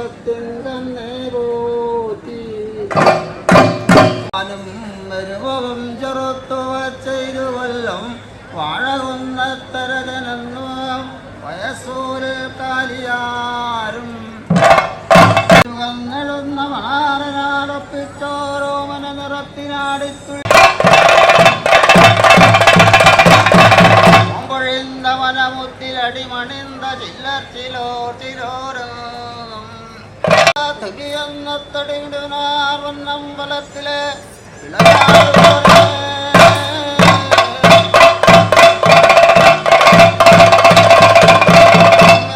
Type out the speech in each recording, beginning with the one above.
കുലത്തിൻ തന്നെ പോറ്റി മരുഭവം ചെറുത്തു വച്ചെയ്തു കൊല്ലം വാഴകുന്നത്തരജനെന്നു വയസ്സൂരിൽ കാലിയാരും ുന്ന മണാരനാടൊപ്പിച്ചോരോ മന നിറത്തിനാടിത്തു പൊഴിந்த മനമുത്തിലടിമണിந்த ചില്ലത്തിലോട്ടിലോരന്നത്തടിവിടുനാർവന്നമ്പലത്തിലെ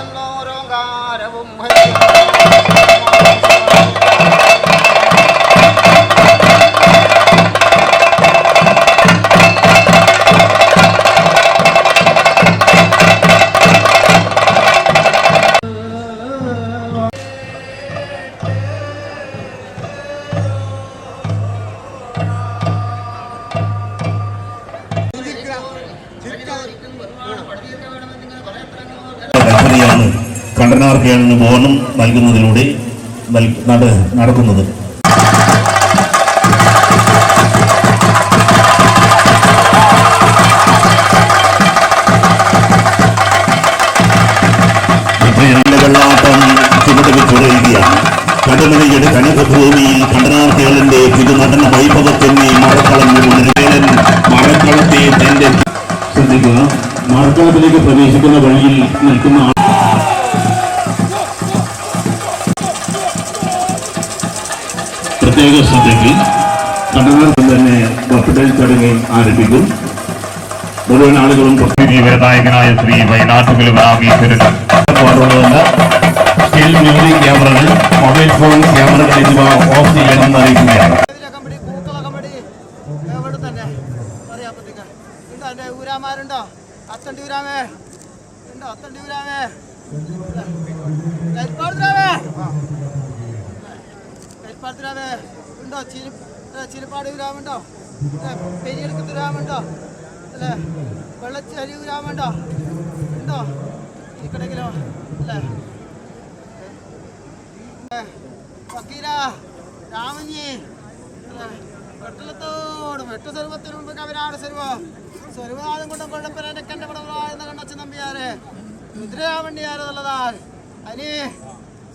എന്നോരോ കാരവും കണ്ടനാർക്കാണ് ബോണം നൽകുന്നതിലൂടെ നടക്കുന്നത്. വെള്ളാട്ടം ചുവടുകൾ തുടരുകയാണ്. കടമനയുടെ കനകഭൂമിയിൽ കണ്ടനാർക്കേളന്റെ പുതുനടന വൈഭവത്തിന് മഴക്കളഞ്ഞുകൊണ്ടിരിക്കലൻ മഴക്കളത്തെ തന്റെ ശ്രദ്ധിക്കുക. മഴക്കളത്തിലേക്ക് പ്രവേശിക്കുന്ന വഴിയിൽ നിൽക്കുന്ന പ്രത്യേക ശ്രദ്ധയ്ക്ക് കണ്ടനാർ തന്നെ ബർത്ത്ഡേ ചടങ്ങ് ആരംഭിക്കും. മുഴുവൻ ആളുകളും ജീവനായകനായ ശ്രീ വയനാട്ടുകൾ സ്റ്റിൽ മ്യൂസിക് ക്യാമറകൾ, മൊബൈൽ ഫോൺ ക്യാമറകൾ എന്നിവ ഓഫ് ചെയ്യണമെന്ന് അറിയിക്കുകയാണ്. ഊരാമാരുണ്ടോ? അത്തണ്ടി ഊരാമേ ഉണ്ടോ? അത്തണ്ടി ഊരാമേ കരിപ്പാടത്തിരാമേ ഉണ്ടോ? ചിരിപ്പാട് ഗ്രാമുണ്ടോ? പെരിയെടുക്കത്ത് ഗ്രാമുണ്ടോ? അല്ലേ വെള്ളച്ചേരി ഗ്രാമുണ്ടോ? ഉണ്ടോ? ഇക്കടെങ്കിലോ അല്ലേ വക്കീല രാമഞ്ഞി വെട്ടലത്തോടും 8 സർവത്തിന് മുമ്പ് കവിനാട് സ്വരുവാദം കൊണ്ടും കൊള്ളപ്പനെ കണ്ട പടവാഴ്ന്ന കണ്ണച്ച നമ്പിയാരെ മുദ്രയാവണ്ടിയാരെന്നുള്ളതാ. അനി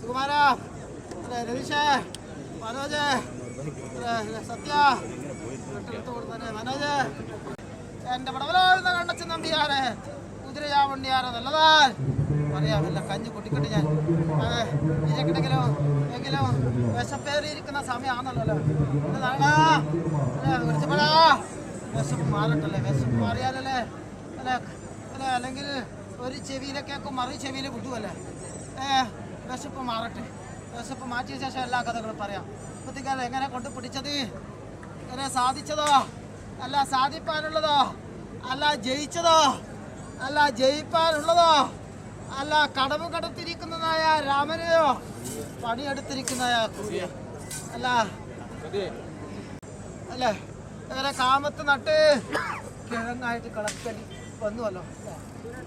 സുകുമാര രതീഷ മനോജ് സത്യ വെട്ടലത്തോട് തന്നെ മനോജ് എന്റെ പടവലാഴ്ന്ന കണ്ണച്ച നമ്പിയാരെ കുതിരയാവണ്ടിയാരെന്നുള്ളതാ. പറയാമല്ല കഞ്ഞി പൊട്ടിക്കട്ടെ ഞാൻ ഇരക്കിട്ടെങ്കിലും എങ്കിലും വിശപ്പേറിയിരിക്കുന്ന സമയമാണല്ലോ. വിളിച്ചപ്പോഴാ വിശപ്പ് മാറട്ടല്ലേ? വിശപ്പ് മാറിയാലല്ലേ അല്ലേ അല്ലേ അല്ലെങ്കിൽ ഒരു ചെവിയിലെ കേൾക്കും മറു ചെവിയിൽ വിട്ടുമല്ലേ. വിശപ്പ് മാറട്ടെ. വിശപ്പ് മാറ്റിയ ശേഷം എല്ലാ കഥകളും പറയാം. ഇപ്പത്തേക്കാലം എങ്ങനെ കൊണ്ട് പിടിച്ചത്, എങ്ങനെ സാധിച്ചതോ അല്ല സാധിപ്പാനുള്ളതോ അല്ല ജയിച്ചതോ അല്ല ജയിപ്പാനുള്ളതോ അല്ല കടവ് കടത്തിരിക്കുന്നതായ രാമനെയോ പണിയെടുത്തിരിക്കുന്നതായ കുറിയ അല്ല അല്ലേ അങ്ങനെ കാമത്ത് നട്ട് കിഴങ്ങായിട്ട് കളക്കലി വന്നുവല്ലോ.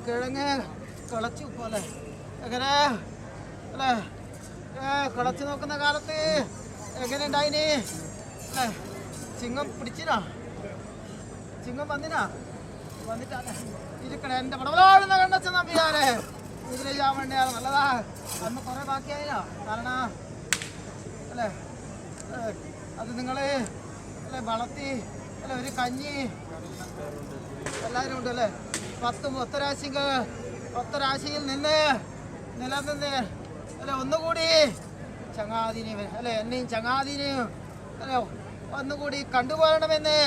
കിഴങ്ങ് കിളച്ചു പോലെ എങ്ങനെ അല്ലേ കിളച്ചു നോക്കുന്ന കാലത്ത് എങ്ങനെ ഉണ്ടായിന് അല്ലേ? ചിങ്ങം പിടിച്ചിനാ? ചിങ്ങം വന്നിട്ടാണ് ഇരിക്കണേ. എൻ്റെ പടവലാടുന്ന കണ്ണച്ച നമ്പിയാരെ ഇതിലേക്കാൻ വേണ്ടിയാണ് നല്ലതാ. അന്ന് കുറെ ബാക്കിയായില്ലോ കാരണം അല്ലേ അത് നിങ്ങൾ അല്ലേ വളർത്തി അല്ലെ ഒരു കഞ്ഞി എല്ലാവരും ഉണ്ടല്ലേ. 10 രാശിയിൽ നിന്ന് നിലനിന്ന് അല്ലെ ഒന്നുകൂടി ചങ്ങാതിനെയും അല്ലെ എന്നെയും ചങ്ങാതിനെയും അല്ലെ ഒന്നുകൂടി കണ്ടുപോകണമെന്ന്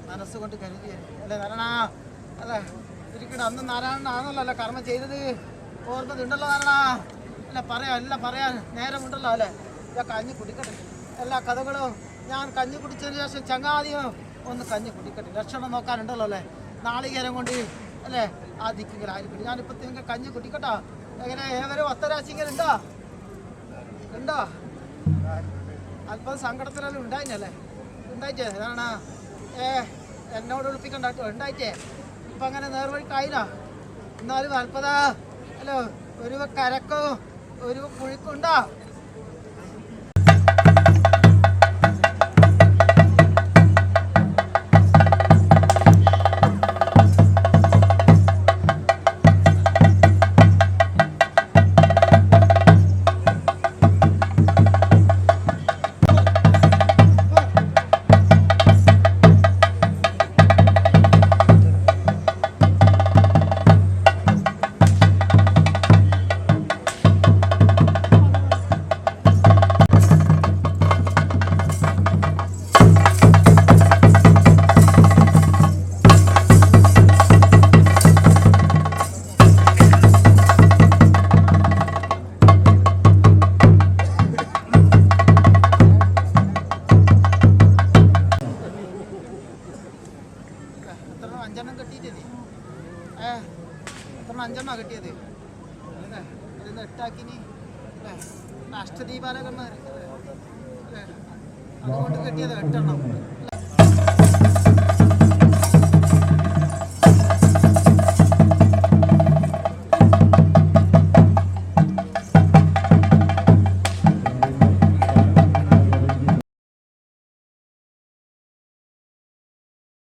മനസ്സുകൊണ്ട് കരുതി അല്ലേ നാരായണ അല്ലേ ഇരിക്കട്ടെ. അന്ന് നാരായണനാണല്ലോ അല്ലേ കർമ്മം ചെയ്തത്, ഓർമ്മതുണ്ടല്ലോ നാരായണ അല്ല എല്ലാം പറയാൻ നേരമുണ്ടല്ലോ അല്ലേ. ഞാൻ കഞ്ഞി കുടിക്കട്ടെ. എല്ലാ കഥകളും ഞാൻ കഞ്ഞി കുടിച്ചതിന് ശേഷം ചങ്ങാതിയും ഒന്ന് കഞ്ഞി കുടിക്കട്ടെ. ലക്ഷണം നോക്കാനുണ്ടല്ലോ അല്ലേ. നാളികേരം കൊണ്ട് അല്ലേ ആ ദിക്കിൽ ആയിരിക്കും. ഞാനിപ്പോൾ നിങ്ങൾക്ക് കഞ്ഞി കുടിക്കട്ടോ. എങ്ങനെ ഏവരും 10 രാശികളുണ്ടോ? ഉണ്ടോ? അല്പം സങ്കടത്തിലെല്ലാം ഉണ്ടായില്ലേ? ഉണ്ടായിട്ടേ അതാണ് എന്നോട് ഒളിപ്പിക്കണ്ട കേട്ടോ. ഉണ്ടായിട്ടേ ഇപ്പം അങ്ങനെ നേർവഴിക്കായില്ല. എന്നാലും അല്പത അല്ലോ ഒരു കരക്കും ഒരു കുഴിക്കുണ്ടോ? അഞ്ചെണ്ണം കെട്ടിയിട്ടേ അഞ്ചെണ്ണ കിട്ടിയത് അതിന്ന് എട്ടാക്കിനി അഷ്ടദീപാലകന്മാർ അതുകൊണ്ട് കെട്ടിയത് 8 എണ്ണം.